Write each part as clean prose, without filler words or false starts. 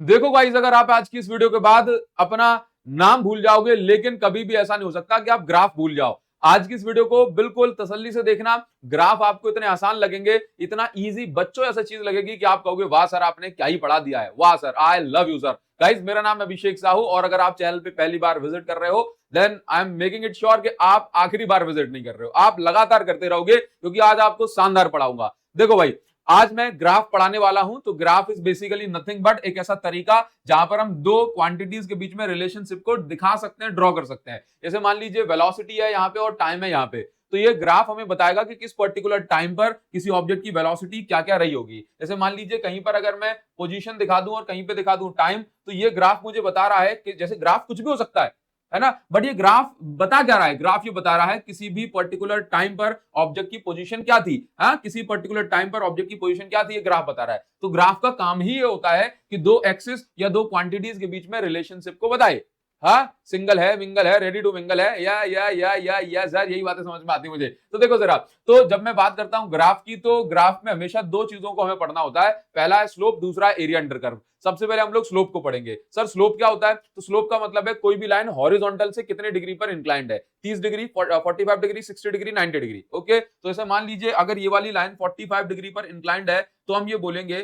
देखो गाइस, अगर आप आज की इस वीडियो के बाद अपना नाम भूल जाओगे, लेकिन कभी भी ऐसा नहीं हो सकता कि आप ग्राफ भूल जाओ। आज की इस वीडियो को बिल्कुल तसल्ली से देखना। ग्राफ आपको इतने आसान लगेंगे, इतना इजी, बच्चों ऐसा चीज लगेगी कि आप कहोगे वाह सर, आपने क्या ही पढ़ा दिया है, वाह sir, I love you sir. Guys, मेरा नाम अभिषेक साहू और अगर आप चैनल पे पहली बार विजिट कर रहे हो, then I am making it sure कि आप आखिरी बार विजिट नहीं कर रहे हो, आप लगातार करते रहोगे, क्योंकि आज आपको शानदार पढ़ाऊंगा। देखो भाई, आज मैं ग्राफ पढ़ाने वाला हूं। तो graph is basically nothing but एक ऐसा तरीका जहां पर हम दो क्वांटिटीज के बीच में रिलेशनशिप को दिखा सकते हैं, ड्रॉ कर सकते हैं। जैसे मान लीजिए वेलोसिटी है यहाँ पे और टाइम है यहाँ पे, तो ये ग्राफ हमें बताएगा कि किस पर्टिकुलर टाइम पर किसी ऑब्जेक्ट की वेलोसिटी क्या क्या रही होगी। जैसे मान लीजिए कहीं पर अगर मैं पोजीशन दिखा दूं और कहीं पे दिखा दूं टाइम, तो ये ग्राफ मुझे बता रहा है कि जैसे ग्राफ कुछ भी हो सकता है ना, बट ये ग्राफ बता क्या रहा है, ग्राफ ये बता रहा है किसी भी पर्टिकुलर टाइम पर ऑब्जेक्ट की पोजीशन क्या थी। हाँ, किसी पर्टिकुलर टाइम पर ऑब्जेक्ट की पोजीशन क्या थी, ये ग्राफ बता रहा है। तो ग्राफ का काम ही ये होता है कि दो एक्सिस या दो क्वांटिटीज के बीच में रिलेशनशिप को बताए। हाँ, सिंगल है, मिंगल है, रेडी टू मिंगल है, या सर, यही बातें समझ में आती है मुझे। तो देखो जरा, तो जब मैं बात करता हूं ग्राफ की, तो ग्राफ में हमेशा दो चीजों को हमें पढ़ना होता है। पहला है स्लोप, दूसरा है एरिया अंडर कर्व। सबसे पहले हम लोग स्लोप को पढ़ेंगे। सर स्लोप क्या होता है? तो स्लोप का मतलब है कोई भी लाइन हॉरिजॉन्टल से कितने डिग्री पर इंक्लाइंड है। 30 degree, 45 degree, 60 degree, 90 degree. Okay, तो ऐसे मान लीजिए अगर ये वाली लाइन 45 डिग्री पर इंक्लाइंड है, तो हम ये बोलेंगे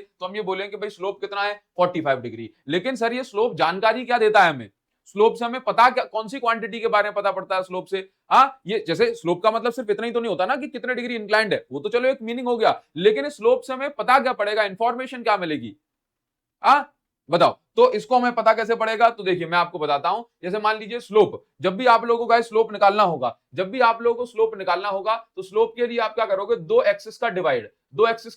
भाई स्लोप कितना है, 45 डिग्री। लेकिन सर ये स्लोप जानकारी क्या देता है हमें? स्लोप से हमें पता क्या, कौन सी क्वांटिटी के बारे में पता पड़ता है स्लोप से? हाँ, ये जैसे स्लोप का मतलब सिर्फ इतना ही तो नहीं होता ना कि कितने डिग्री इंक्लाइंड है, वो तो चलो एक मीनिंग हो गया, लेकिन स्लोप से हमें पता क्या पड़ेगा, इंफॉर्मेशन क्या मिलेगी? आ बताओ, तो इसको हमें पता कैसे पड़ेगा? तो देखिए मैं आपको बताता हूं। जैसे मान लीजिए स्लोप, जब भी आप लोगों का स्लोप निकालना होगा, जब भी आप लोगों को स्लोप निकालना होगा, तो स्लोप के लिए आप क्या करोगे, दो एक्सिस का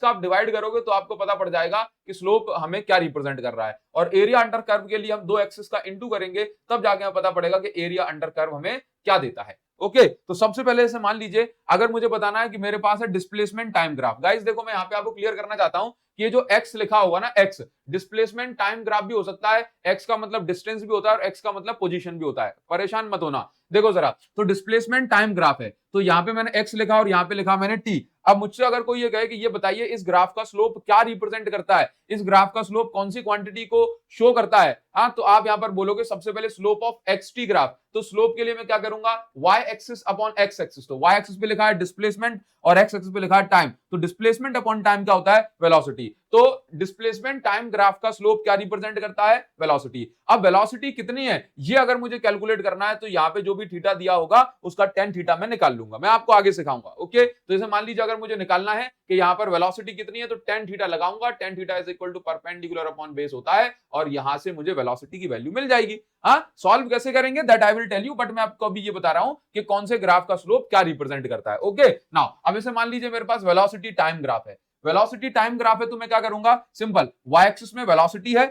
आप डिवाइड करोगे, तो आपको पता पड़ जाएगा कि स्लोप हमें क्या रिप्रेजेंट कर रहा है। और एरिया अंडर कर्व के लिए हम दो एक्सिस का इंटू करेंगे, तब जाके हमें पता पड़ेगा कि एरिया अंडर कर्व हमें क्या देता है। ओके, तो सबसे पहले से मान लीजिए अगर मुझे बताना है कि मेरे पास है डिस्प्लेसमेंट टाइम ग्राफ। गाइस देखो, मैं यहाँ पे आपको क्लियर करना चाहता हूं कि ये जो एक्स लिखा होगा ना, एक्स डिस्प्लेसमेंट टाइम ग्राफ भी हो सकता है, एक्स का मतलब डिस्टेंस भी होता है और एक्स का मतलब पोजीशन भी होता है, परेशान मत होना। देखो जरा, तो डिस्प्लेसमेंट टाइम ग्राफ है, तो यहां पे मैंने एक्स लिखा और यहां पे लिखा मैंने टी। अब मुझसे अगर कोई ये कहे कि ये बताइए इस ग्राफ का स्लोप क्या रिप्रेजेंट करता है, इस ग्राफ का स्लोप कौन सी क्वांटिटी को शो करता है, हाँ, तो आप यहां पर बोलोगे सबसे पहले slope of X T graph. तो स्लोप के लिए मैं क्या करूंगा, Y axis upon X axis. तो वाई एक्सिस पे लिखा है डिस्प्लेसमेंट और एक्स एक्सिस पे लिखा है टाइम, तो डिस्प्लेसमेंट अपॉन टाइम क्या होता है, वेलोसिटी। तो डिस्प्लेसमेंट टाइम ग्राफ का स्लोप क्या रिप्रेजेंट करता है, वेलोसिटी। अब वेलोसिटी कितनी है ये अगर मुझे कैलकुलेट करना है, तो यहाँ पे जो भी थीटा दिया होगा उसका टेन थीटा मैं निकाल लूंगा, मैं आपको आगे सिखाऊंगा। ओके, तो जैसे मान लीजिए अगर मुझे निकालना है कि यहाँ पर वेलोसिटी कितनी है, तो टेन थीटा लगाऊंगा, tan theta is equal to perpendicular upon base होता है, और यहां से मुझे वेलोसिटी की वैल्यू मिल जाएगी। हाँ, सॉल्व कैसे करेंगे that I will tell you, but मैं आपको अभी ये बता रहा हूं कि कौन से ग्राफ का स्लोप क्या रिप्रेजेंट करता है। ओके, नाउ अब इसे मान लीजिए मेरे पास वेलोसिटी टाइम ग्राफ है। वेलोसिटी टाइम ग्राफ है, तो मैं क्या करूंगा, सिंपल, वाई एक्सिस में वेलोसिटी है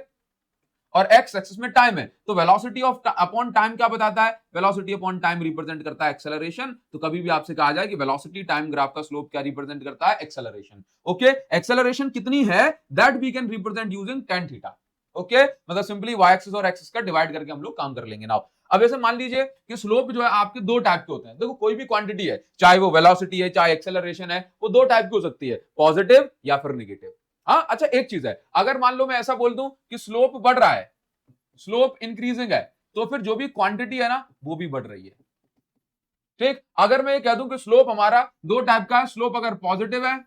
और एक्स एक्सिस में टाइम है, तो वेलोसिटी ऑफ अपॉन टाइम क्या बताता है, वेलोसिटी अपॉन टाइम रिप्रेजेंट करता है एक्सेलरेशन। तो कभी भी आपसे कहा जाए कि वेलोसिटी टाइम ग्राफ का स्लोप क्या रिप्रेजेंट करता है, एक्सेलरेशन। ओके, एक्सेलरेशन कितनी है that we can represent using tan theta. Okay, मतलब सिंपली वाई एक्सिस और एक्सिस का डिवाइड करके हम लोग काम कर लेंगे। नाउ अब ऐसे मान लीजिए कि स्लोप जो है आपके दो टाइप के होते हैं। देखो, कोई भी क्वांटिटी है, चाहे वो वेलोसिटी है चाहे एक्सेलरेशन है, वो दो टाइप की हो सकती है, पॉजिटिव या फिर नेगेटिव। हाँ, अच्छा एक चीज है, अगर मान लो मैं ऐसा बोल दूं कि स्लोप बढ़ रहा है, स्लोप इंक्रीजिंग है, तो फिर जो भी क्वांटिटी है ना वो भी बढ़ रही है। ठीक, अगर मैं ये कह दूं कि स्लोप हमारा दो टाइप का है, स्लोप अगर पॉजिटिव है,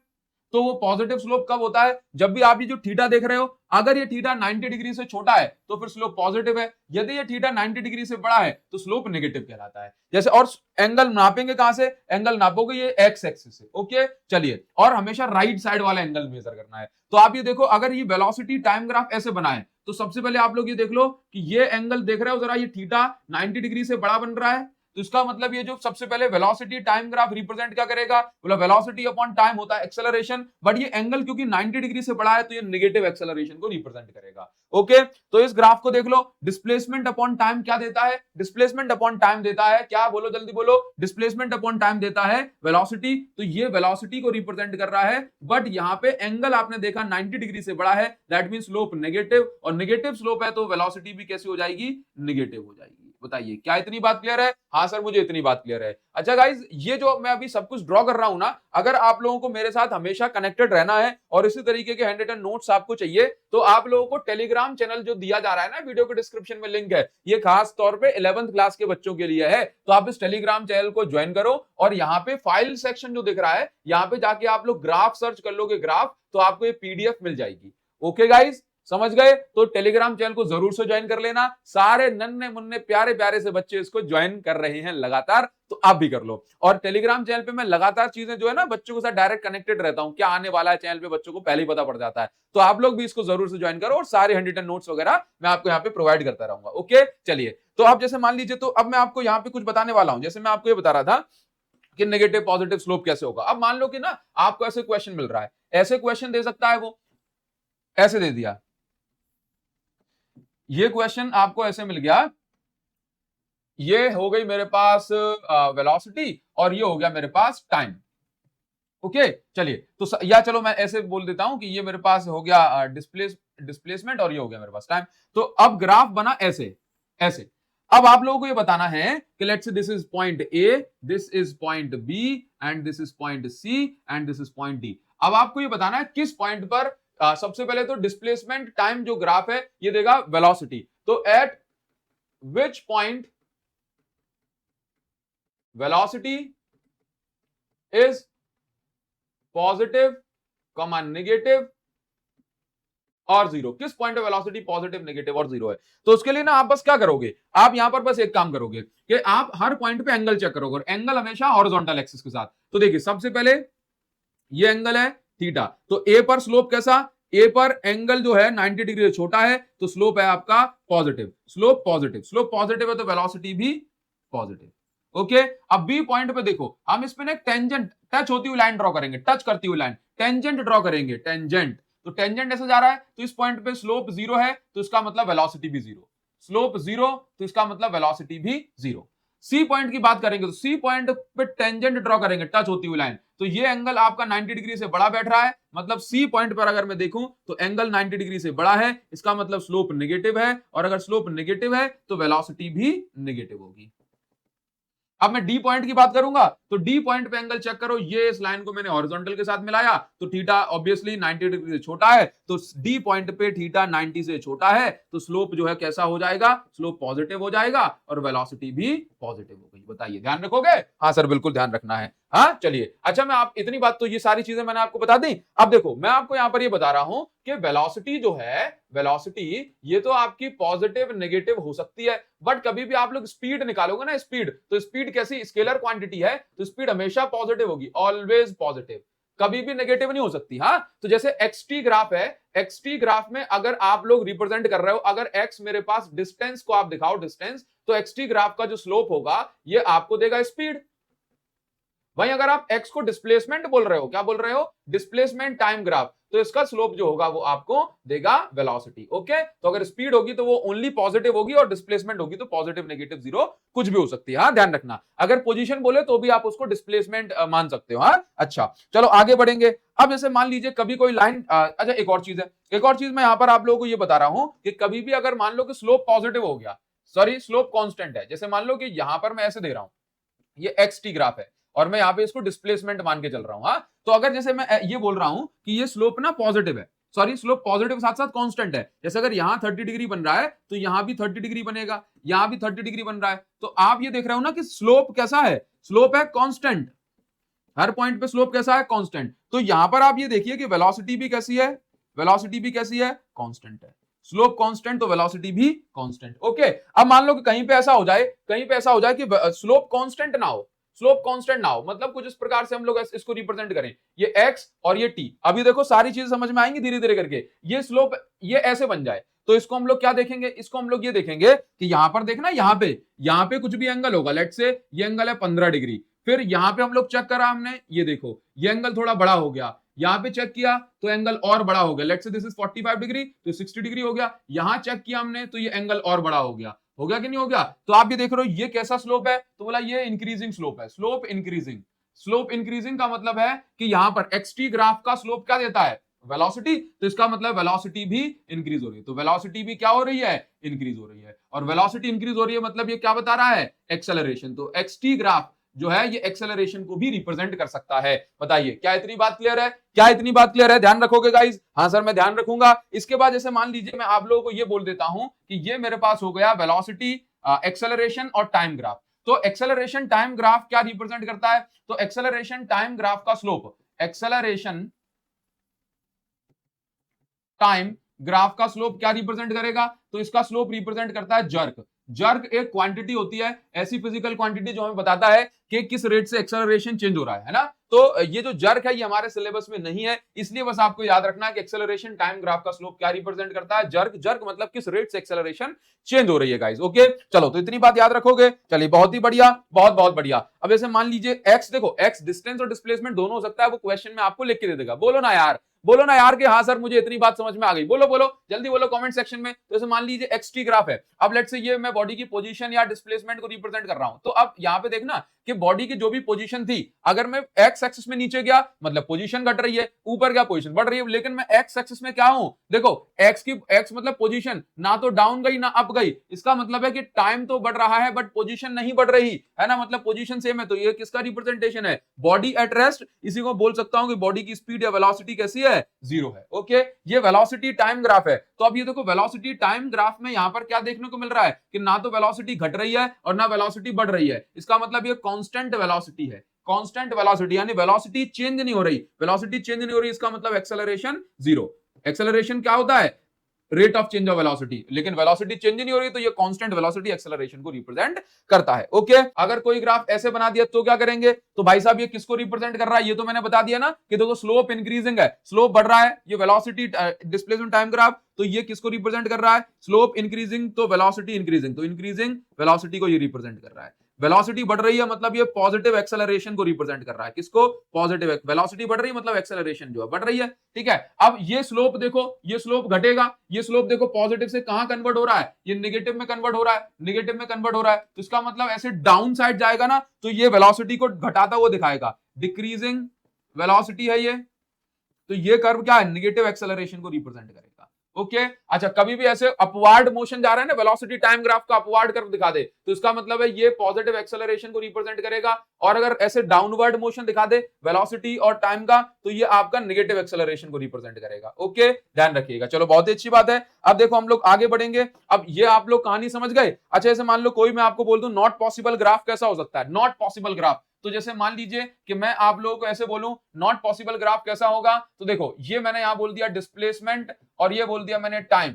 तो वो पॉजिटिव स्लोप कब होता है, जब भी आप ये जो थीटा देख रहे हो, अगर ये थीटा 90 डिग्री से छोटा है तो फिर स्लोप पॉजिटिव है, यदि ये थीटा 90 डिग्री से बड़ा है तो स्लोप नेगेटिव कहलाता है। जैसे, और एंगल नापेंगे कहां से, एंगल नापोगे ये एक्स एक्सिस से। ओके, चलिए, और हमेशा राइट साइड वाला एंगल मेजर करना है। तो आप ये देखो, अगर ये वेलोसिटी टाइम ग्राफ ऐसे बना है, तो सबसे पहले आप लोग ये देख लो कि ये एंगल देख रहे हो जरा, ये थीटा 90 डिग्री से बड़ा बन रहा है, तो इसका मतलब ये जो सबसे पहले वेलोसिटी टाइम ग्राफ रिप्रेजेंट क्या करेगा, बोला वेलोसिटी अपॉन टाइम होता है एक्सेलरेशन, बट ये एंगल क्योंकि 90 डिग्री से बड़ा है तो ये नेगेटिव एक्सेलरेशन को रिप्रेजेंट करेगा। ओके, तो इस ग्राफ को देख लो, डिस्प्लेसमेंट अपॉन टाइम क्या देता है, डिस्प्लेसमेंट अपॉन टाइम देता है क्या, बोलो जल्दी बोलो, डिस्प्लेसमेंट अपॉन टाइम देता है वेलोसिटी। तो ये वेलोसिटी को रिप्रेजेंट कर रहा है, बट यहाँ पे एंगल आपने देखा 90 डिग्री से बड़ा है, दैट मीन स्लोप नेगेटिव, और नेगेटिव स्लोप है तो वेलोसिटी भी कैसी हो जाएगी, नेगेटिव हो जाएगी। बताइए क्या इतनी बात क्लियर है? हाँ सर मुझे इतनी बात क्लियर है। अच्छा गाइज, ये जो मैं अभी सब कुछ ड्रॉ कर रहा हूं ना, अगर आप लोगों को मेरे साथ हमेशा कनेक्टेड रहना है और इसी तरीके के हैंड रिटन नोट्स आपको चाहिए, तो आप लोगों को टेलीग्राम चैनल जो दिया जा रहा है ना, वीडियो के डिस्क्रिप्शन में लिंक है, ये खास तौर पे 11th क्लास के बच्चों के लिए है। तो आप इस टेलीग्राम चैनल को ज्वाइन करो और यहाँ पे फाइल सेक्शन जो दिख रहा है, यहाँ पे जाके आप लोग ग्राफ सर्च कर लोगे, ग्राफ, तो आपको ये पीडीएफ मिल जाएगी। ओके गाइज, समझ गए? तो टेलीग्राम चैनल को जरूर से ज्वाइन कर लेना। सारे नन्हे मुन्ने प्यारे प्यारे से बच्चे इसको ज्वाइन कर रहे हैं लगातार, तो आप भी कर लो। और टेलीग्राम चैनल पे मैं लगातार चीजें जो है ना, बच्चों के साथ डायरेक्ट कनेक्टेड रहता हूं, क्या आने वाला है चैनल पे बच्चों को पहले ही पता पड़ जाता है। तो आप लोग भी इसको जरूर से ज्वाइन करो और सारे हैंड रिटन नोट्स वगैरह मैं आपको यहाँ पे प्रोवाइड करता रहूंगा। ओके चलिए, तो अब जैसे मान लीजिए, तो अब मैं आपको यहाँ पे कुछ बताने वाला हूं। जैसे मैं आपको ये बता रहा था कि नेगेटिव पॉजिटिव स्लोप कैसे होगा। अब मान लो कि ना आपको ऐसे क्वेश्चन मिल रहा है, ऐसे क्वेश्चन दे सकता है वो, ऐसे दे दिया, ये क्वेश्चन आपको ऐसे मिल गया, ये हो गई मेरे पास वेलोसिटी और ये हो गया मेरे पास टाइम। ओके चलिए, तो या चलो मैं ऐसे बोल देता हूं कि ये मेरे पास हो गया डिस्प्लेसमेंट और ये हो गया मेरे पास टाइम। तो अब ग्राफ बना ऐसे ऐसे। अब आप लोगों को ये बताना है कि let's say this is point A, this is point B and this is point C and this is point D. अब आपको ये बताना है किस पॉइंट पर सबसे पहले तो डिस्प्लेसमेंट टाइम जो ग्राफ है ये देगा वेलोसिटी। तो eight which point velocity is positive comma negative और जीरो, किस पॉइंट पे वेलोसिटी पॉजिटिव नेगेटिव और जीरो है। तो उसके लिए ना आप बस क्या करोगे, आप यहां पर बस एक काम करोगे कि आप हर पॉइंट पे एंगल चेक करोगे, और एंगल हमेशा हॉरिजॉन्टल एक्सिस के साथ। तो देखिए सबसे पहले ये एंगल है थीटा, तो ए पर स्लोप कैसा, ए पर एंगल जो है 90 डिग्री से छोटा है, तो स्लोप है आपका positive, slope positive, slope positive है तो वेलोसिटी भी पॉजिटिव। ओके अब बी पॉइंट पे देखो, हम इस पे एक टेंजेंट टच होती हुई लाइन ड्रॉ करेंगे, टच करती हुई लाइन, टेंजेंट ड्रॉ करेंगे, टेंजेंट। तो टेंजेंट ऐसे जा रहा है, तो इस पॉइंट पे स्लोप जीरो है, तो इसका मतलब वेलोसिटी भी जीरो, स्लोप जीरो, तो इसका मतलब वेलोसिटी भी जीरो। सी पॉइंट की बात करेंगे, तो सी पॉइंट पे टेंजेंट ड्रॉ करेंगे, टच होती हुई लाइन, तो ये एंगल आपका 90 डिग्री से बड़ा बैठ रहा है, मतलब सी पॉइंट पर अगर मैं देखूं तो एंगल 90 डिग्री से बड़ा है, इसका मतलब स्लोप नेगेटिव है, और अगर स्लोप नेगेटिव है तो वेलोसिटी भी नेगेटिव होगी। अब मैं डी पॉइंट की बात करूंगा, तो डी पॉइंट पे एंगल चेक करो, ये इस लाइन को मैंने हॉरिजॉन्टल के साथ मिलाया, तो थीटा ऑब्वियसली 90 डिग्री से छोटा है, तो डी पॉइंट पे थीटा 90 से छोटा है, तो स्लोप जो है कैसा हो जाएगा, स्लोप पॉजिटिव हो जाएगा और वेलोसिटी भी पॉजिटिव हो गई। बताइए ध्यान रखोगे? हाँ सर बिल्कुल ध्यान रखना है। हाँ चलिए, अच्छा मैं आप इतनी बात, तो ये सारी चीजें मैंने आपको बता दी। अब देखो मैं आपको यहां पर ये बता रहा हूं कि वेलोसिटी जो है, वेलोसिटी ये तो आपकी पॉजिटिव नेगेटिव हो सकती है, बट कभी भी आप लोग स्पीड निकालोगे ना, स्पीड, तो स्पीड कैसी स्केलर क्वांटिटी है, तो स्पीड हमेशा पॉजिटिव होगी, ऑलवेज पॉजिटिव, कभी भी नेगेटिव नहीं हो सकती। हाँ तो जैसे एक्सटी ग्राफ है, एक्सटी ग्राफ में अगर आप लोग रिप्रेजेंट कर रहे हो, अगर एक्स मेरे पास डिस्टेंस को आप दिखाओ डिस्टेंस, तो एक्सटी ग्राफ का जो स्लोप होगा ये आपको देगा स्पीड। वहीं अगर आप x को डिस्प्लेसमेंट बोल रहे हो, क्या बोल रहे हो, डिस्प्लेसमेंट टाइम ग्राफ, तो इसका स्लोप जो होगा वो आपको देगा वेलोसिटी। ओके तो अगर स्पीड होगी तो वो ओनली पॉजिटिव होगी, और डिस्प्लेसमेंट होगी तो पॉजिटिव नेगेटिव जीरो कुछ भी हो सकती है। हाँ ध्यान रखना, अगर पोजीशन बोले तो भी आप उसको डिस्प्लेसमेंट मान सकते हो। हाँ अच्छा चलो आगे बढ़ेंगे। अब जैसे मान लीजिए कभी कोई लाइन, अच्छा एक और चीज है, एक और चीज मैं यहां पर आप लोगों को ये बता रहा हूं कि कभी भी अगर मान लो कि स्लोप पॉजिटिव हो गया, सॉरी स्लोप कांस्टेंट है, जैसे मान लो कि यहां पर मैं ऐसे दे रहा हूं, ये एक्स टी ग्राफ है और मैं यहाँ पे इसको डिस्प्लेसमेंट मान के चल रहा हूं। हाँ तो अगर जैसे मैं ये बोल रहा हूं कि ये स्लोप ना पॉजिटिव है, सॉरी स्लोप पॉजिटिव साथ साथ कांस्टेंट है, जैसे अगर यहाँ 30 डिग्री बन रहा है तो यहाँ भी 30 डिग्री बनेगा, यहाँ भी 30 डिग्री बन रहा है, तो आप ये देख रहे हो ना कि स्लोप कैसा है, स्लोप है कांस्टेंट, हर पॉइंट पे स्लोप कैसा है, कांस्टेंट। तो यहां पर आप ये देखिए कि वेलोसिटी भी कैसी है, वेलोसिटी भी कैसी है, कांस्टेंट है, स्लोप कांस्टेंट तो वेलोसिटी भी कांस्टेंट। ओके अब मान लो कि कहीं पे ऐसा हो जाए, कहीं पे ऐसा हो जाए कि स्लोप कांस्टेंट ना हो, स्लोप कांस्टेंट ना हो, मतलब कुछ इस प्रकार से हम लोग इसको रिप्रेजेंट करें, ये x और ये t, अभी देखो सारी चीजें समझ में आएंगी धीरे धीरे करके। ये स्लोप ये ऐसे बन जाए तो इसको हम लोग क्या देखेंगे, इसको हम लोग ये देखेंगे कि यहां पर देखना, यहाँ पे कुछ भी एंगल होगा, लेट्स से ये एंगल है 15 डिग्री, फिर यहां पे हम लोग चेक करा हमने, ये देखो ये एंगल थोड़ा बड़ा हो गया, यहां पे चेक किया तो एंगल और बड़ा हो गया, let's say this is 45 degree तो 60 डिग्री हो गया, यहां चेक किया हमने तो ये एंगल और बड़ा हो गया कि नहीं हो गया। तो आप ये देख रहे हो ये कैसा स्लोप है, तो बोला ये इंक्रीजिंग स्लोप है, स्लोप इंक्रीजिंग। स्लोप इंक्रीजिंग का मतलब है कि यहां पर एक्सटी ग्राफ का स्लोप क्या देता है, वेलोसिटी, तो इसका मतलब वेलोसिटी भी इंक्रीज हो रही है, तो वेलोसिटी भी क्या हो रही है, इंक्रीज हो रही है, और वेलोसिटी इंक्रीज हो रही है मतलब ये क्या बता रहा है, एक्सेलरेशन। तो एक्सटी ग्राफ जो है ये एक्सेलरेशन को भी रिप्रेजेंट कर सकता है। बताइए क्या इतनी बात क्लियर है, क्या इतनी बात क्लियर है, ध्यान रखोगे गाइस? हाँ सर मैं ध्यान रखूंगा। इसके बाद जैसे मान लीजिए मैं आप लोगों को ये बोल देता हूं कि ये मेरे पास हो गया वेलोसिटी, एक्सेलरेशन और टाइम ग्राफ। तो एक्सेलरेशन टाइम ग्राफ क्या रिप्रेजेंट करता है, तो एक्सेलरेशन टाइम ग्राफ का स्लोप, एक्सेलरेशन टाइम ग्राफ का स्लोप क्या रिप्रेजेंट करेगा, तो इसका स्लोप रिप्रेजेंट करता है जर्क। जर्क एक क्वांटिटी होती है, ऐसी फिजिकल क्वांटिटी जो हमें बताता है कि किस रेट से एक्सेलरेशन चेंज हो रहा है ना। तो ये जो जर्क है ये हमारे सिलेबस में नहीं है, इसलिए बस आपको याद रखना है कि एक्सेलरेशन टाइम ग्राफ का स्लोप क्या रिप्रेजेंट करता है, जर्क। जर्क मतलब किस रेट से एक्सेलरेशन चेंज हो रही है गाइस। ओके चलो, तो इतनी बात याद रखोगे, चलिए बहुत ही बढ़िया, बहुत बहुत बढ़िया। अब ऐसे मान लीजिए एक्स, देखो एक्स डिस्टेंस और डिस्प्लेसमेंट दोनों हो सकता है, वो क्वेश्चन में आपको लिख के दे देगा। बोलो ना यार, बोलो ना यार कि हाँ सर मुझे इतनी बात समझ में आ गई, बोलो बोलो जल्दी बोलो कमेंट सेक्शन में। तो जैसे मान लीजिए एक्स टी ग्राफ है, अब लेट्स से ये मैं बॉडी की पोजीशन या डिस्प्लेसमेंट को रिप्रेजेंट कर रहा हूं, तो अब यहाँ पे देखना कि बॉडी की जो भी पोजीशन थी, अगर मैं एक्स एक्सिस में नीचे गया मतलब पोजीशन घट रही है, ऊपर गया पोजीशन बढ़ रही है, लेकिन मैं एक्स एक्सिस में क्या हूं, देखो एक्स की एक्स मतलब पोजीशन, ना तो डाउन गई ना अप गई, इसका मतलब है कि टाइम तो बढ़ रहा है बट पोजीशन नहीं बढ़ रही है ना, मतलब पोजीशन सेम है। तो ये किसका रिप्रेजेंटेशन है, बॉडी एट रेस्ट। इसी को बोल सकता हूं कि बॉडी की स्पीड या वेलोसिटी कैसी है, जीरो है। ओके ये वेलोसिटी टाइम ग्राफ है। तो अब ये देखो वेलोसिटी टाइम ग्राफ में यहां पर क्या देखने को मिल रहा है कि ना तो वेलोसिटी घट रही है और ना वेलोसिटी बढ़ रही है, इसका मतलब ये कांस्टेंट वेलोसिटी है, कांस्टेंट वेलोसिटी, यानी वेलोसिटी चेंज नहीं हो रही, वेलोसिटी चेंज नहीं हो रही, इसका मतलब एक्सेलरेशन जीरो। एक्सेलरेशन क्या होता है, rate of change of velocity, लेकिन वेलोसिटी चेंज नहीं हो रही तो ये कांस्टेंट वेलोसिटी एक्सेलरेशन को रिप्रेजेंट करता है। ओके अगर कोई ग्राफ ऐसे बना दिया तो क्या करेंगे, तो भाई साहब ये किसको रिप्रेजेंट कर रहा है, ये तो मैंने बता दिया ना कि देखो स्लोप इंक्रीजिंग है, स्लोप बढ़ रहा है, ये वेलोसिटी डिस्प्लेसमेंट टाइम ग्राफ, तो ये किसको रिप्रेजेंट कर रहा है, स्लोप इंक्रीजिंग तो वेलोसिटी इंक्रीजिंग, तो इंक्रीजिंग वेलोसिटी को ये रिप्रेजेंट कर रहा है। वेलोसिटी बढ़ रही है मतलब ये पॉजिटिव एक्सेलरेशन को रिप्रेजेंट कर रहा है, किसको, पॉजिटिव। वेलोसिटी बढ़ रही है मतलब एक्सेलरेशन जो है बढ़ रही है, ठीक है। अब ये स्लोप देखो, ये स्लोप घटेगा, ये स्लोप देखो पॉजिटिव से कहां कन्वर्ट हो रहा है, ये नेगेटिव में कन्वर्ट हो रहा है, नेगेटिव में कन्वर्ट हो रहा है, तो इसका मतलब ऐसे डाउन साइड जाएगा ना तो ये वेलोसिटी को घटाता हुआ दिखाएगा, डिक्रीजिंग वेलोसिटी है ये, तो ये कर्व क्या है, नेगेटिव एक्सेलरेशन को रिप्रेजेंट करेगा। ओके अच्छा, कभी भी ऐसे अपवार्ड मोशन जा रहा है ना, वेलोसिटी टाइम ग्राफ का अपवार्ड कर्व दिखा दे तो इसका मतलब है ये पॉजिटिव एक्सेलरेशन को रिप्रेजेंट करेगा, और अगर ऐसे डाउनवर्ड मोशन दिखा दे वेलोसिटी और टाइम का तो ये आपका नेगेटिव एक्सेलरेशन को रिप्रेजेंट करेगा। ओके ध्यान रखिएगा, चलो बहुत ही अच्छी बात है। अब देखो हम लोग आगे बढ़ेंगे, अब ये आप लोग कहानी समझ गए। अच्छा ऐसे मान लो कोई मैं आपको बोल दूं नॉट पॉसिबल ग्राफ कैसा हो सकता है, नॉट पॉसिबल ग्राफ, तो जैसे मान लीजिए कि मैं आप लोगों को ऐसे बोलूं नॉट पॉसिबल ग्राफ कैसा होगा, तो देखो ये मैंने यहां बोल दिया डिस्प्लेसमेंट और ये बोल दिया मैंने टाइम।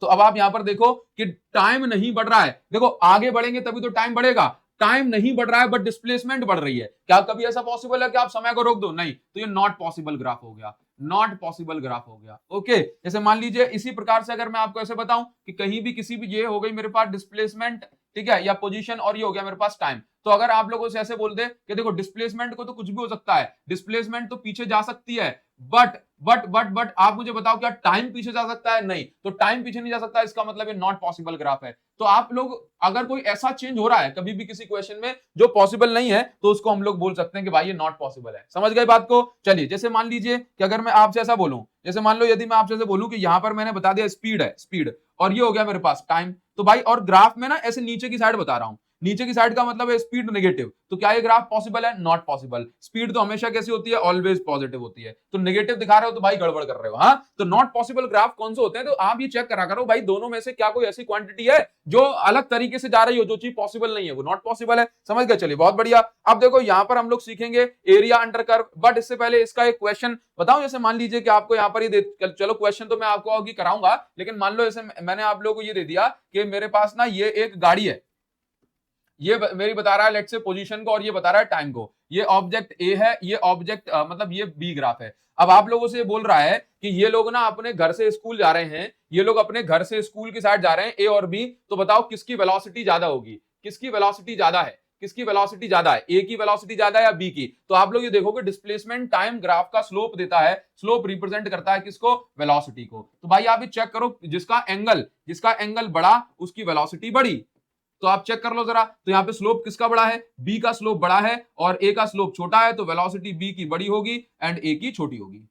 तो अब आप यहां पर देखो कि टाइम नहीं बढ़ रहा है, देखो आगे बढ़ेंगे तभी तो टाइम बढ़ेगा, टाइम नहीं बढ़ रहा है बट डिस्प्लेसमेंट बढ़ रही है। क्या कभी ऐसा पॉसिबल है कि आप समय को रोक दो, नहीं, तो ये नॉट पॉसिबल ग्राफ हो गया, नॉट पॉसिबल ग्राफ हो गया। ओके जैसे मान लीजिए इसी प्रकार से अगर मैं आपको ऐसे बताऊं कि कहीं भी किसी भी, ये हो गई मेरे पास डिस्प्लेसमेंट, ठीक है, या पोजीशन, और ये हो गया मेरे पास टाइम, तो अगर आप लोगों से ऐसे बोल दे कि देखो डिस्प्लेसमेंट को तो कुछ भी हो सकता है, डिस्प्लेसमेंट तो पीछे जा सकती है, बट आप मुझे बताओ क्या टाइम पीछे जा सकता है, नहीं, तो टाइम पीछे नहीं जा सकता, इसका मतलब ये नॉट पॉसिबल ग्राफ है। तो आप लोग अगर कोई ऐसा चेंज हो रहा है कभी भी किसी क्वेश्चन में जो पॉसिबल नहीं है तो उसको हम लोग बोल सकते हैं कि भाई ये नॉट पॉसिबल है। समझ गए बात को? चलिए जैसे मान लीजिए कि अगर मैं आपसे ऐसा बोलूं, जैसे मान लो यदि मैं आपसे ऐसे बोलूं कि यहां पर मैंने बता दिया स्पीड है, स्पीड, और ये हो गया मेरे पास टाइम, तो भाई और ग्राफ में ना ऐसे नीचे की साइड बता रहा हूं, नीचे की साइड का मतलब है स्पीड नेगेटिव, तो क्या ये ग्राफ पॉसिबल है? Not possible. स्पीड तो हमेशा कैसी होती है? ऑलवेज पॉजिटिव होती है, तो नेगेटिव दिखा रहे हो तो भाई गड़बड़ कर रहे हो। हाँ तो नॉट पॉसिबल ग्राफ कौन से होते हैं, तो आप ये चेक करा करो भाई दोनों में से क्या कोई ऐसी क्वांटिटी है जो अलग तरीके से जा रही हो, जो चीज पॉसिबल नहीं है वो नॉट पॉसिबल है। समझ गए? चलिए बहुत बढ़िया। अब देखो यहां पर हम लोग सीखेंगे एरिया अंडर कर्व, बट इससे पहले इसका एक क्वेश्चन बताऊं। जैसे मान लीजिए कि आपको यहां पर ये चलो क्वेश्चन तो मैं आपको आगे कराऊंगा, लेकिन मान लो जैसे मैंने आप लोगों को ये दे दिया कि मेरे पास ना ये एक गाड़ी है, ये मेरी बता रहा है लेट्स से पोजीशन को और ये बता रहा है टाइम को, ये ऑब्जेक्ट ए है, ये ऑब्जेक्ट मतलब ये बी ग्राफ है। अब आप लोगों से ये बोल रहा है कि ये लोग ना अपने घर से स्कूल जा रहे हैं, ये लोग अपने घर से स्कूल की साइड जा रहे हैं ए और बी, तो बताओ किसकी वेलोसिटी ज्यादा होगी, किसकी वेलोसिटी ज्यादा है, किसकी वेलोसिटी ज्यादा है, ए की वेलोसिटी ज्यादा है या बी की। तो आप लोग ये देखोगे डिस्प्लेसमेंट टाइम ग्राफ का स्लोप देता है, स्लोप रिप्रेजेंट करता है किसको? वेलोसिटी को। तो भाई आप ये चेक करो, जिसका एंगल बढ़ा उसकी वेलोसिटी बढ़ी, तो आप चेक कर लो जरा, तो यहाँ पे स्लोप किसका बड़ा है? बी का स्लोप बड़ा है और ए का स्लोप छोटा है, तो वेलोसिटी बी की बड़ी होगी एंड ए की छोटी होगी।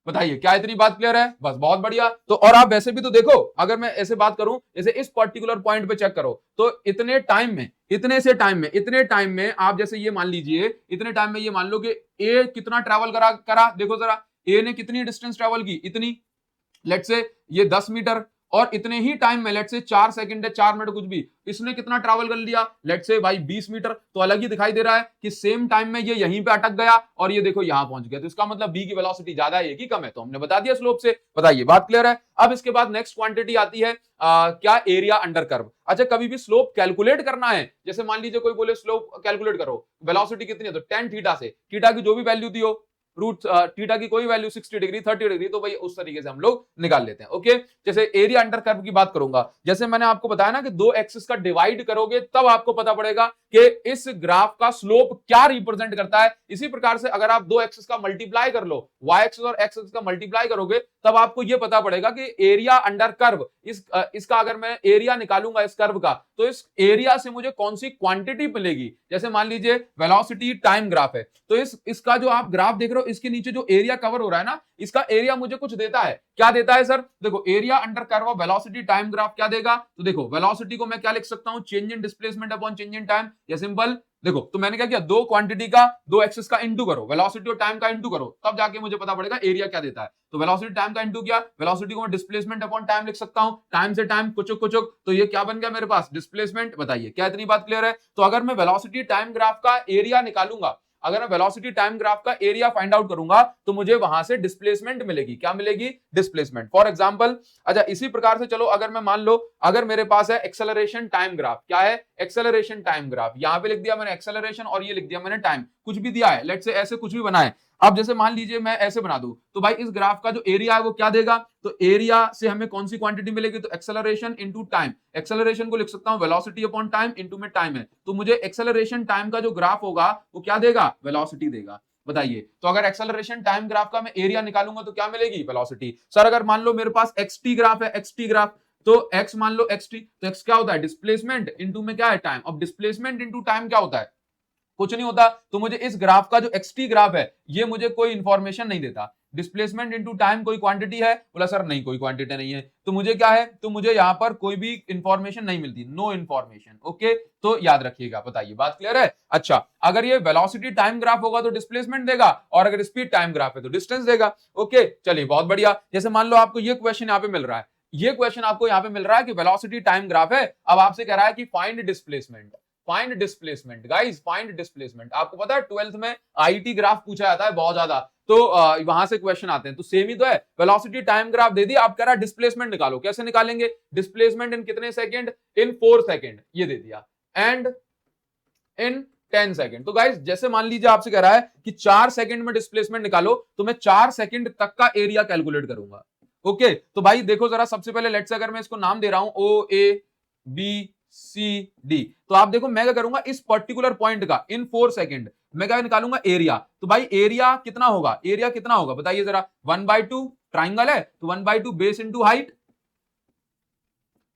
बताइए क्या इतनी बात क्लियर है? बस बहुत बढ़िया। तो और आप वैसे भी तो देखो, अगर मैं ऐसे बात करूं, जैसे इस पर्टिकुलर पॉइंट पे चेक करो, तो इतने टाइम में, इतने टाइम में आप जैसे ये मान लीजिए, इतने टाइम में ये मान लो कि ए कितना ट्रैवल करा, देखो जरा, ए ने कितनी डिस्टेंस ट्रैवल की, इतनी, लेट से ये 10 मीटर, और इतने ही टाइम में, लेट से 4 सेकंड है, 4 मिनट कुछ भी, इसने कितना ट्रैवल कर लिया, लेट से भाई 20 मीटर। तो अलग ही दिखाई दे रहा है कि सेम टाइम में ये यहीं पे अटक गया और ये देखो यहां पहुंच गया। तो इसका मतलब बी की वेलोसिटी ज्यादा है, ए की कम है। तो हमने बता दिया स्लोप से। बताइए बात क्लियर है? अब इसके बाद नेक्स्ट क्वांटिटी आती है क्या, एरिया अंडर कर्व। अच्छा, कभी भी स्लोप कैलकुलेट करना है, जैसे मान लीजिए कोई बोले स्लोप कैलकुलेट करो, वेलोसिटी कितनी है, तो टेन थीटा से, थीटा की जो भी वैल्यू दी हो, रूट थीटा की कोई वैल्यू 60 डिग्री 30 डिग्री, तो भाई उस तरीके से हम लोग निकाल लेते हैं। ओके, जैसे एरिया अंडर कर्व की बात करूंगा, जैसे मैंने आपको बताया ना कि दो एक्सिस का डिवाइड करोगे तब आपको पता पड़ेगा कि इस ग्राफ का स्लोप क्या रिप्रेजेंट करता है। इसी प्रकार से अगर आप दो एक्सिस का मल्टीप्लाई कर लो, वाई एक्सिस और एक्स एक्सिस का मल्टीप्लाई करोगे, तब आपको यह पता पड़ेगा कि एरिया अंडर कर्व, इसका अगर मैं एरिया निकालूंगा इस कर्व का, तो इस एरिया से मुझे कौन सी क्वांटिटी मिलेगी। जैसे मान लीजिए वेलोसिटी टाइम ग्राफ है, तो इसका जो आप ग्राफ देख रहे हो, इसके नीचे जो एरिया कवर हो रहा है ना, इसका एरिया मुझे कुछ देता है। क्या देता है सर? देखो, area under curve of velocity time graph क्या देगा, तो देखो वेलोसिटी को मैं क्या लिख सकता हूं, change in displacement upon change in time, या सिंपल देखो, तो मैंने क्या किया, दो क्वांटिटी का, दो एक्सिस का इंटू करो, वेलोसिटी और टाइम का इंटू करो, तब जाके मुझे पता पड़ेगा एरिया क्या देता है। तो वेलोसिटी टाइम का इंटू किया, वेलोसिटी को मैं डिस्प्लेसमेंट अपॉन टाइम लिख सकता हूं, टाइम से टाइम कुचुक कुचुक, तो ये क्या बन गया मेरे पास, डिस्प्लेसमेंट। बताइए क्या इतनी बात क्लियर है? तो अगर मैं वेलोसिटी टाइम ग्राफ का एरिया निकालूंगा, अगर मैं वेलोसिटी टाइम ग्राफ का एरिया फाइंड आउट करूंगा, तो मुझे वहां से डिस्प्लेसमेंट मिलेगी। क्या मिलेगी? डिस्प्लेसमेंट। फॉर एग्जांपल, अच्छा इसी प्रकार से चलो, अगर मैं मान लो, अगर मेरे पास है एक्सेलरेशन टाइम ग्राफ, क्या है, एक्सेलरेशन टाइम ग्राफ, यहां पे लिख दिया मैंने एक्सेलरेशन और ये लिख दिया मैंने टाइम, कुछ भी दिया है, लेट्स से ऐसे कुछ भी बनाए। अब जैसे मान लीजिए मैं ऐसे बना दूं, तो भाई इस ग्राफ का जो एरिया है वो क्या देगा, तो एरिया से हमें कौन सी क्वांटिटी मिलेगी, तो एक्सेलरेशन इनटू टाइम, एक्सेलरेशन को लिख सकता हूं वेलोसिटी अपॉन टाइम, इनटू में टाइम है, तो मुझे एक्सेलरेशन टाइम का जो ग्राफ होगा वो क्या देगा, वेलोसिटी देगा। बताइए, तो अगर एक्सेलरेशन टाइम ग्राफ का मैं एरिया निकालूंगा तो क्या मिलेगी, वेलोसिटी। सर अगर मान लो मेरे पास एक्सटी ग्राफ है, एक्सटी ग्राफ, तो एक्स मान लो एक्सटी, तो एक्स क्या होता है, डिस्प्लेसमेंट, इनटू में क्या है, टाइम। अब डिस्प्लेसमेंट इनटू टाइम क्या होता है, कुछ नहीं होता। तो मुझे इस ग्राफ का जो एक्सटी ग्राफ है, ये मुझे कोई इंफॉर्मेशन नहीं देता। डिस्प्लेसमेंट इनटू टाइम कोई क्वांटिटी है, बोला सर नहीं कोई क्वांटिटी नहीं है, तो मुझे क्या है, तो मुझे यहां पर कोई भी इंफॉर्मेशन नहीं मिलती, नो इंफॉर्मेशन। ओके, तो याद रखिएगा। बताइए बात क्लियर है? अच्छा, अगर ये वेलोसिटी टाइम ग्राफ होगा तो डिस्प्लेसमेंट देगा, और अगर स्पीड टाइम ग्राफ है तो डिस्टेंस देगा। ओके, चलिए बहुत बढ़िया। जैसे मान लो आपको ये क्वेश्चन यहाँ पे मिल रहा है, ये क्वेश्चन आपको यहाँ पे मिल रहा है कि वेलोसिटी टाइम ग्राफ है, अब आपसे कह रहा है कि find displacement. Find displacement guys, find displacement. आपको पता है 12th में आईटी ग्राफ पूछा जाता है बहुत ज्यादा, तो वहां से क्वेश्चन आते हैं, तो सेम ही तो है। वेलोसिटी टाइम ग्राफ दे दिया, आप कह रहा है डिस्प्लेसमेंट निकालो, कैसे निकालेंगे, डिस्प्लेसमेंट इन कितने सेकंड, इन 4 सेकंड, ये दे दिया, एंड इन 10 सेकंड। तो गाइस जैसे मान लीजिए आपसे कह रहा है कि 4 सेकंड में डिस्प्लेसमेंट निकालो, तो मैं 4 सेकंड तक का एरिया कैलकुलेट करूंगा। ओके, तो भाई देखो जरा, सबसे पहले लेट्स से अगर मैं इसको नाम दे रहा हूं ओ ए बी सी डी, तो आप देखो मैं क्या करूंगा, इस पर्टिकुलर पॉइंट का इन 4 सेकंड मैं क्या निकालूंगा, एरिया। तो भाई एरिया कितना होगा, एरिया कितना होगा बताइए जरा, 1/2 ट्राइंगल है, तो 1/2 बेस इंटू हाइट,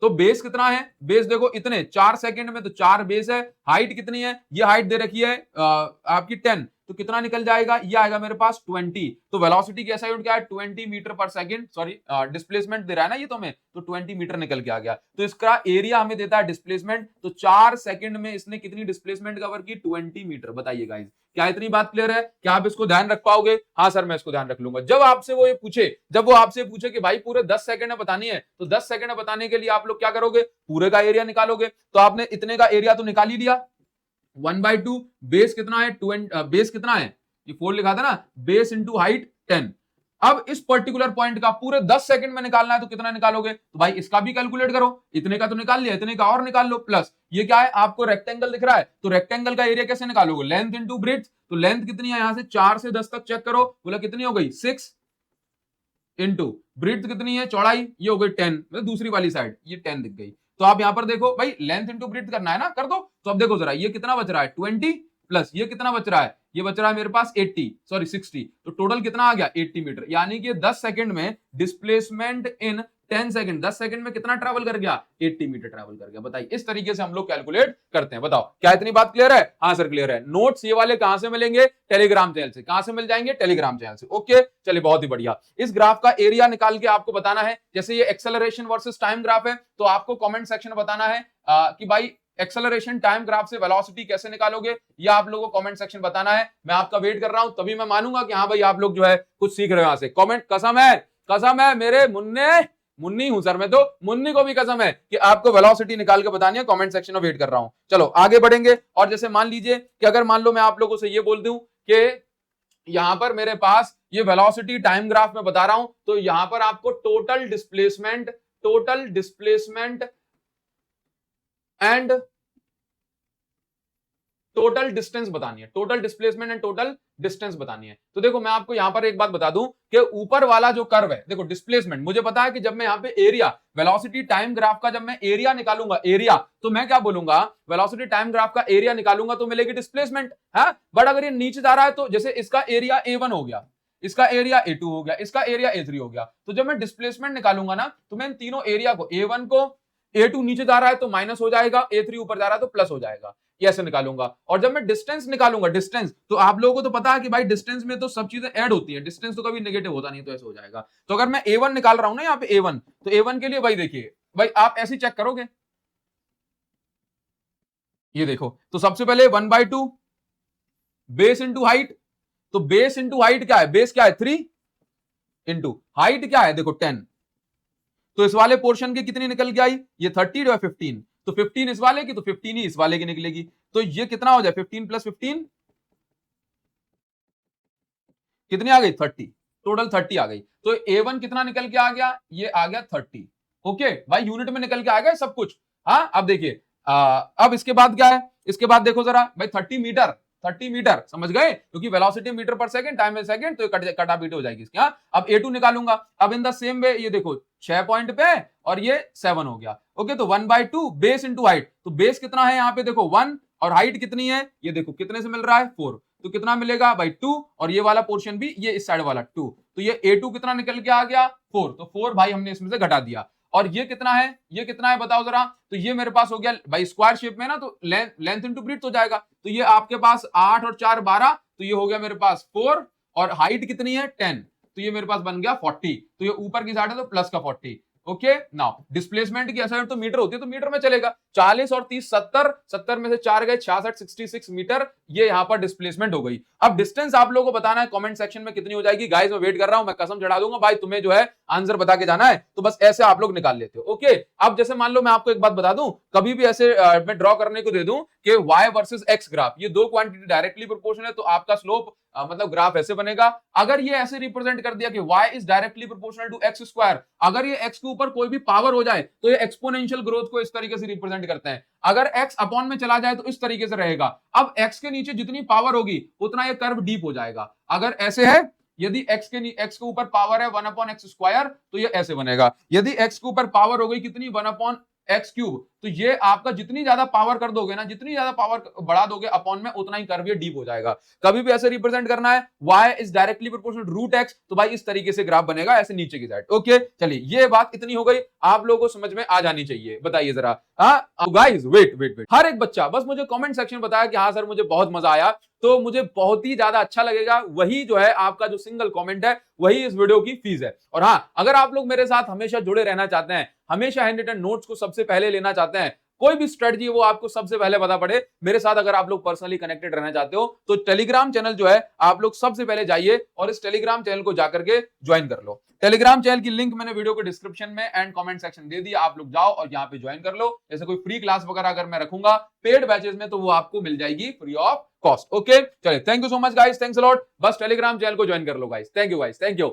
तो बेस कितना है, बेस देखो इतने 4 सेकंड में, तो 4 बेस है, हाइट कितनी है, ये हाइट दे रखी है आपकी 10, तो कितना निकल जाएगा, ये आएगा मेरे पास 20। तो वेलोसिटी कैसा यूनिट क्या है, 20 मीटर पर सेकंड, सॉरी डिस्प्लेसमेंट दे रहा है ना ये तो हमें, तो 20 मीटर निकल के आ गया। तो इसका एरिया हमें देता है डिस्प्लेसमेंट, तो 4 सेकंड में इसने कितनी डिस्प्लेसमेंट कवर की, 20 मीटर। बताइए गाइस, क्या इतनी बात क्लियर है? क्या आप इसको ध्यान रख पाओगे? हाँ सर मैं इसको ध्यान रख लूंगा। जब आपसे वो ये पूछे, जब वो आपसे पूछे कि भाई पूरे 10 सेकंड में बतानी है, तो 10 सेकंड में बताने के लिए आप लोग क्या करोगे, पूरे का एरिया निकालोगे। तो आपने इतने का एरिया तो निकाल ही लिया, 1/2 बेस कितना है, 20, बेस कितना है, ये 4 लिखा था ना, बेस इंटू हाइट 10। अब इस पर्टिकुलर पॉइंट का पूरे 10 सेकंड में निकालना है, तो कितना निकालोगे, तो भाई इसका भी कैलकुलेट करो, इतने का तो निकाल लिया, इतने का और निकाल लो, प्लस ये क्या है, आपको रेक्टेंगल दिख रहा है, तो रेक्टेंगल का एरिया कैसे निकालोगे, लेंथ इंटू ब्रेड्थ, तो लेंथ कितनी है, यहां से 4 से 10 तक चेक करो, बोला कितनी हो गई 6, इंटू ब्रेड्थ कितनी है, चौड़ाई, ये हो गई 10, मतलब दूसरी वाली साइड ये 10 दिख गई। तो आप यहां पर देखो भाई, लेंथ इंटू ब्रेड्थ करना है ना, कर दो। तो अब देखो जरा, ये कितना बच रहा है 20, प्लस ये कितना बच रहा है, ये बच रहा है मेरे पास 80, सॉरी 60, तो टोटल कितना आ गया 80 मीटर। यानी कि 10 सेकंड में डिस्प्लेसमेंट इन 10 सेकंड 10 सेकंड में कितना ट्रैवल कर गया 80 मीटर ट्रैवल कर गया। बताइए इस तरीके से हम लोग कैलकुलेट करते हैं। बताओ क्या इतनी बात क्लियर है? हाँ सर क्लियर है। नोट्स ये वाले कहां से मिलेंगे? टेलीग्राम चैनल से। कहां से मिल जाएंगे? टेलीग्राम चैनल से। ओके चलिए बहुत ही बढ़िया। इस ग्राफ का एरिया निकाल के आपको बताना है। जैसे ये एक्सेलरेशन वर्सेस टाइम ग्राफ है तो आपको कमेंट सेक्शन में बताना है कि भाई एक्सेलरेशन टाइम ग्राफ से वेलोसिटी कैसे निकालोगे, ये आप लोगों को कमेंट सेक्शन बताना है। मैं आपका वेट कर रहा हूं, तभी मैं मानूंगा कि हाँ भाई आप लोग जो है कुछ सीख रहे हो यहां से। कमेंट कसम है मेरे मुन्नी हूं सर मैं तो, मुन्नी को भी कसम है कि आपको वेलोसिटी निकाल के बतानी है। कमेंट सेक्शन में वेट कर रहा हूं। चलो आगे बढ़ेंगे। और जैसे मान लीजिए कि अगर मान लो मैं आप लोगों से ये बोल दूं कि यहां पर मेरे पास ये वेलोसिटी टाइम ग्राफ में बता रहा हूं, तो यहां पर आपको total displacement and total distance बतानी है। Total displacement and total distance बतानी है। तो देखो मैं आपको यहां पर एक बात बता दूं कि ऊपर वाला जो कर्व है, देखो डिस्प्लेसमेंट मुझे पता है कि जब मैं यहां पे एरिया वेलोसिटी टाइम ग्राफ का जब मैं एरिया निकालूंगा, एरिया तो मैं क्या बोलूंगा, वेलोसिटी टाइम ग्राफ का एरिया निकालूंगा तो मिलेगी डिस्प्लेसमेंट है। बट अगर ये नीचे जा रहा है तो जैसे इसका एरिया A1 हो गया, इसका एरिया A2 हो गया, इसका एरिया A3 हो गया, तो जब मैं डिस्प्लेसमेंट निकालूंगा ना तो मैं इन तीनों एरिया को, A1 को, A2 नीचे जा रहा है तो माइनस हो जाएगा, A3 ऊपर जा रहा है तो प्लस हो जाएगा, ये ऐसे निकालूंगा। और जब मैं डिस्टेंस निकालूंगा, डिस्टेंस तो आप लोगों को तो पता है कि भाई डिस्टेंस में तो सब चीजें ऐड होती है, डिस्टेंस तो कभी नेगेटिव होता नहीं, तो ऐसे हो जाएगा। तो अगर मैं A1 निकाल रहा हूं ना यहाँ पे A1, तो A1 के लिए भाई देखिए, भाई आप ऐसे चेक करोगे, ये देखो तो सबसे पहले 1/2 बेस इंटू हाइट, तो बेस इंटू हाइट क्या है, बेस क्या है 3 इंटू हाइट क्या है देखो 10, तो इस वाले पोर्शन की कितनी निकल के आई, ये 30 जो है 15, तो 15 इस वाले की तो 15 ही इस वाले की निकलेगी, तो ये कितना हो जाए 15 प्लस 15 कितनी आ गई 30, टोटल 30 आ गई। तो A1 कितना निकल के आ गया, ये आ गया 30। ओके भाई यूनिट में निकल के आ गया सब कुछ। हाँ अब देखिए अब इसके बाद क्या है, इसके बाद देखो जरा भाई 30 मीटर समझ गए, क्योंकि वेलोसिटी मीटर पर सेकंड, टाइम में सेकंड, तो कटा बीट हो जाएगी इसकी। हाँ अब A2 निकालूंगा, अब इन द सेम वे ये देखो 6 पॉइंट पे और ये 7 हो गया। ओके तो 1/2 बेस इंटू हाइट, तो बेस कितना है यहाँ पे देखो 1 और हाइट कितनी है, ये देखो कितने से मिल रहा है 4, तो कितना मिलेगा भाई 2, और ये वाला पोर्शन भी ये इस साइड वाला 2, तो ये A2 कितना निकल के आ गया 4, तो 4 भाई हमने इसमें से घटा दिया। और ये कितना है, ये कितना है बताओ जरा, तो ये मेरे पास हो गया भाई स्क्वायर शेप में ना, तो लेंथ इंटू ब्रीथ हो जाएगा, तो ये आपके पास 8 और 4 12, तो ये हो गया मेरे पास 4, और हाइट कितनी है 10, तो ये मेरे पास बन गया 40, तो ये ऊपर की साइड है तो प्लस का 40। ओके नाउ डिस्प्लेसमेंट की असाइनमेंट तो मीटर होती है, तो मीटर में चलेगा, 40 और 30 70 में से 4 गए 66 66 मीटर, ये यहाँ पर डिस्प्लेसमेंट हो गई। अब डिस्टेंस आप लोगों को बताना है कमेंट सेक्शन में कितनी हो जाएगी। गाइस मैं वेट कर रहा हूं, मैं कसम चढ़ा दूंगा भाई, तुम्हें जो है आंसर बता के जाना है, तो बस ऐसे आप लोग निकाल लेते हो। ओके अब जैसे मान लो मैं आपको एक बात बता दूं, कभी भी ऐसे मैं ड्रॉ करने को दे दूं कि y वर्सेस x ग्राफ, ये दो क्वांटिटी डायरेक्टली प्रोपोर्शनल है, तो आपका स्लोप मतलब ग्राफ ऐसे बनेगा। अगर ये ऐसे रिप्रेजेंट कर दिया कि y is directly proportional to x square, अगर ये x के ऊपर कोई भी पावर हो जाए तो ये एक्सपोनेंशियल ग्रोथ को इस तरीके से रिप्रेजेंट करते हैं। अगर x अपॉन में चला जाए तो इस तरीके से रहेगा। अब x के नीचे जितनी पावर होगी उतना ये कर्व डीप हो जाएगा। अगर ऐसे है, यदि x के ऊपर पावर है 1/x स्क्वायर, तो ये ऐसे बनेगा। यदि x के ऊपर पावर हो गई कितनी 1/x क्यूब, तो ये आपका जितनी ज्यादा पावर कर दोगे ना, जितनी ज्यादा पावर बढ़ा दोगे अपॉन में, उतना ही कर्व ये डीप हो जाएगा। कभी भी ऐसे रिप्रेजेंट करना है y is directly proportional root x, तो भाई इस तरीके से ग्राफ बनेगा ऐसे नीचे की साइड। ओके चलिए ये बात इतनी हो गई, आप लोगों को समझ में आ जानी चाहिए। बताइए जरा गाइस वेट हर एक बच्चा बस मुझे कमेंट सेक्शन में बताया कि हाँ सर मुझे बहुत मजा आया, तो मुझे बहुत ही ज्यादा अच्छा लगेगा। वही जो है आपका जो सिंगल कमेंट है वही इस वीडियो की फीस है। और हाँ अगर आप लोग मेरे साथ हमेशा जुड़े रहना चाहते हैं, हमेशा हैंड रिटन नोट्स को सबसे पहले लेना चाहते हैं, कोई भी स्ट्रेटजी वो आपको सबसे पहले पता पड़े, मेरे साथ अगर आप लोग पर्सनली कनेक्टेड रहना चाहते हो तो टेलीग्राम चैनल जो है आप लोग सबसे पहले जाइए और इस टेलीग्राम चैनल को जाकर के ज्वाइन कर लो। टेलीग्राम चैनल की लिंक मैंने वीडियो के डिस्क्रिप्शन में एंड कमेंट सेक्शन दे दिया, आप लोग जाओ और यहाँ पे ज्वाइन कर लो। जैसे कोई फ्री क्लास वगैरह अगर मैं रखूंगा पेड बैचेस में तो वो आपको मिल जाएगी फ्री ऑफ कॉस्ट। ओके चलिए thank you so much guys, thanks a lot. बस टेलीग्राम चैनल को ज्वाइन कर लो guys, thank you guys, thank you.